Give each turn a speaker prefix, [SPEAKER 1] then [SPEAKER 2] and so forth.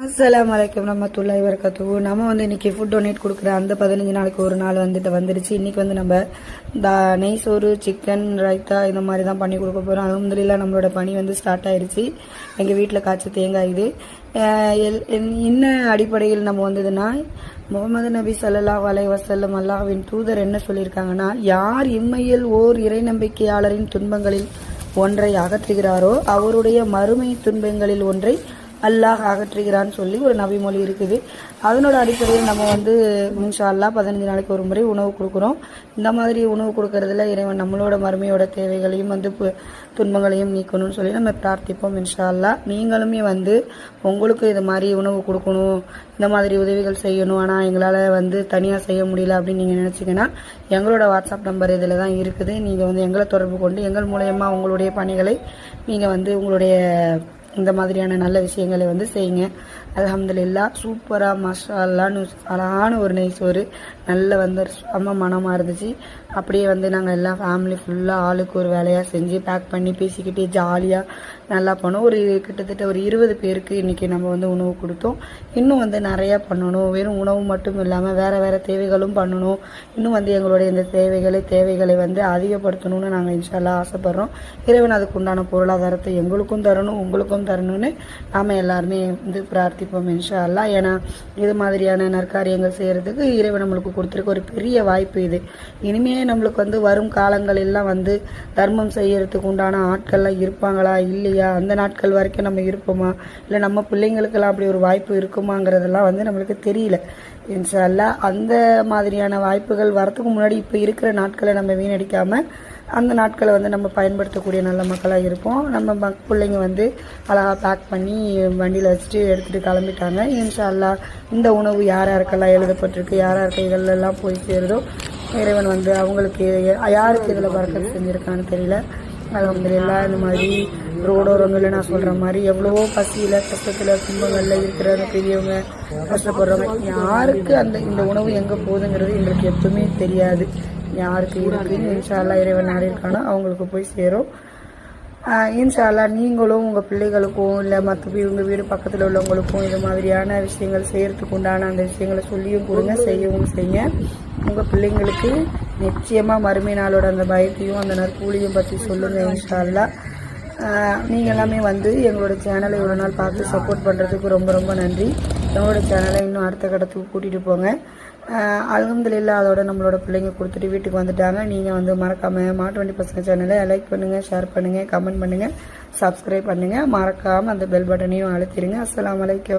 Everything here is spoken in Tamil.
[SPEAKER 1] அஸ்ஸலாமு அலைக்கும் வரஹ்மத்துல்லாஹி வபரகாத்துஹு. நம்ம இன்னைக்கு ஃபுட் டொனேட் கொடுக்குற அந்த 15 நாளைக்கு ஒரு நாள் வந்துருச்சு. இன்னைக்கு நம்ம நெய் சோறு, சிக்கன், ரைத்தா இந்த மாதிரி தான் பண்ணி கொடுக்க போகிறோம். அல்ஹம்துலில்லாஹ் நம்மளோட பணி ஸ்டார்ட் ஆயிடுச்சு. எங்கள் வீட்டில் காய்ச்ச தேங்காய் இது. என்ன அடிப்படையில் நம்ம வந்ததுன்னா, முகமது நபி ஸல்லல்லாஹு அலைஹி வஸல்லம் அல்லாஹ்வின் தூதர் என்ன சொல்லியிருக்காங்கன்னா, யார் இம்மையில் ஓர் இறை நம்பிக்கையாளரின் துன்பங்களில் ஒன்றை அகற்றுகிறாரோ அவருடைய மறுமை துன்பங்களில் ஒன்றை அல்லாஹ் அகற்றுகிறான்னு சொல்லி ஒரு நபிமொழி இருக்குது. அதனோட அடிப்படையில் நம்ம இன்ஷா அல்லாஹ் 15 நாளைக்கு ஒரு முறை உணவு கொடுக்குறோம். இந்த மாதிரி உணவு கொடுக்கறதுல இறைவன் நம்மளோட மறுமையோட தேவைகளையும் துன்பங்களையும் நீக்கணும்னு சொல்லி நம்ம பிரார்த்திப்போம். இன்ஷா அல்லாஹ் நீங்களுமே உங்களுக்கு இது மாதிரி உணவு கொடுக்கணும், இந்த மாதிரி உதவிகள் செய்யணும், ஆனால் எங்களால் தனியாக செய்ய முடியல அப்படின்னு நீங்கள் நினச்சிங்கன்னா எங்களோட வாட்ஸ்அப் நம்பர் இதில் தான் இருக்குது. நீங்கள் எங்களை தொடர்பு கொண்டு எங்கள் மூலயமா உங்களுடைய பணிகளை நீங்கள் உங்களுடைய இந்த மாதிரியான நல்ல விஷயங்களை செய்யுங்க. அல்ஹம்துலில்லாஹ் சூப்பராக மாஷா அல்லாஹ்னு அழகான ஒரு நெய் சோறு நல்ல செம்ம மனமாக இருந்துச்சு. அப்படியே நாங்கள் எல்லாம் ஃபேமிலி ஃபுல்லாக ஆளுக்கு ஒரு வேலையாக செஞ்சு பேக் பண்ணி பேசிக்கிட்டே ஜாலியாக நல்லா பண்ணோம். கிட்டத்தட்ட ஒரு 20 பேருக்கு இன்றைக்கி நம்ம உணவு கொடுத்தோம். இன்னும் நிறையா பண்ணணும். வெறும் உணவு மட்டும் இல்லாமல் வேறு வேறு தேவைகளும் பண்ணணும். இன்னும் எங்களுடைய இந்த தேவைகளை அதிகப்படுத்தணும்னு நாங்கள் இன்ஷா அல்லாஹ் ஆசைப்படுறோம். இறைவன் அதுக்கு உண்டான பொருளாதாரத்தை எங்களுக்கும் தரணும், உங்களுக்கும் தரணும்னு நாம் எல்லாருமே பிரார்த்திப்போம் இன்ஷா அல்லாஹ். ஏன்னா இது மாதிரியான நற்காரியங்கள் செய்கிறதுக்கு இறைவன் நம்மளுக்கு கொடுத்துருக்க ஒரு பெரிய வாய்ப்பு இது. இனிமே நம்மளுக்கு வரும் காலங்கள் எல்லாம் தர்மம் செய்யறதுக்கு உண்டான ஆட்கள்லாம் இருப்பாங்களா இல்லையா, அந்த நாட்கள் வரைக்கும் நம்ம இருப்போமா, இல்லை நம்ம பிள்ளைங்களுக்கெல்லாம் அப்படி ஒரு வாய்ப்பு இருக்குமாங்கிறதெல்லாம் நம்மளுக்கு தெரியல. இன்ஷா அல்லாஹ் அந்த மாதிரியான வாய்ப்புகள் வரத்துக்கு முன்னாடி இப்போ இருக்கிற நாட்களை நம்ம வீணடிக்காமல் அந்த நாட்களை நம்ம பயன்படுத்தக்கூடிய நல்ல மக்களாக இருப்போம். நம்ம பிள்ளைங்க அழகாக பேக் பண்ணி வண்டியில் வச்சுட்டு எடுத்துகிட்டு கிளம்பிட்டாங்க. இன்ஷா அல்லாஹ் இந்த உணவு யார் யாருக்கெல்லாம் எழுதப்பட்டிருக்கு, யார் யார் கைகளெல்லாம் போய் சேருதோ இறைவன் அவங்களுக்கு யாருக்கு இதில் பறக்கத்து செஞ்சுருக்கான்னு தெரியல. அல்ஹம்துலில்லாஹ் இந்த மாதிரி ரோடோரங்களில் நான் சொல்கிற மாதிரி எவ்வளவோ பசியில் கஷ்டத்தில் துன்பங்களில் இருக்கிற பெரியவங்க கஷ்டப்படுறவங்க யாருக்கு இந்த உணவு எங்கே போகுதுங்கிறது எங்களுக்கு எப்பவுமே தெரியாது. யாருக்கு இருக்குன்னு இன்ஷா அல்லாஹ் இறைவன் நாடி இருக்கானோ அவங்களுக்கு போய் சேரும். இன்ஷா அல்லாஹ் நீங்களும் உங்கள் பிள்ளைகளுக்கும் இல்லை மற்ற உங்கள் வீடு பக்கத்தில் உள்ளவங்களுக்கும் இது மாதிரியான விஷயங்கள் செய்கிறதுக்கு உண்டான அந்த விஷயங்களை சொல்லியும் கொடுங்க, செய்யவும் செய்யுங்க. உங்கள் பிள்ளைங்களுக்கு நிச்சயமாக மறுமை நாளோட அந்த பயத்தையும் அந்த நற்கூலியும் பற்றி சொல்லுங்கள் இன்ஷா அல்லாஹ். நீங்கள் எல்லாமே எங்களோட சேனலை இவ்வளோ நாள் பார்த்து சப்போர்ட் பண்ணுறதுக்கு ரொம்ப ரொம்ப நன்றி. எங்களோட சேனலை இன்னும் அடுத்த கட்டத்துக்கு கூட்டிகிட்டு போங்க. அல்ஹம்துலில்லாஹ் அதோட நம்மளோட பிள்ளைங்க கொடுத்துட்டு வீட்டுக்கு வந்துட்டாங்க. நீங்கள் மறக்காமல் மாட்டு வண்டி பசங்க சேனலை லைக் பண்ணுங்கள், ஷேர் பண்ணுங்கள், கமெண்ட் பண்ணுங்கள், சப்ஸ்கிரைப் பண்ணுங்கள். மறக்காமல் அந்த பெல் பட்டனையும் அழுத்திடுங்க. அஸ்ஸலாமு அலைக்கும்.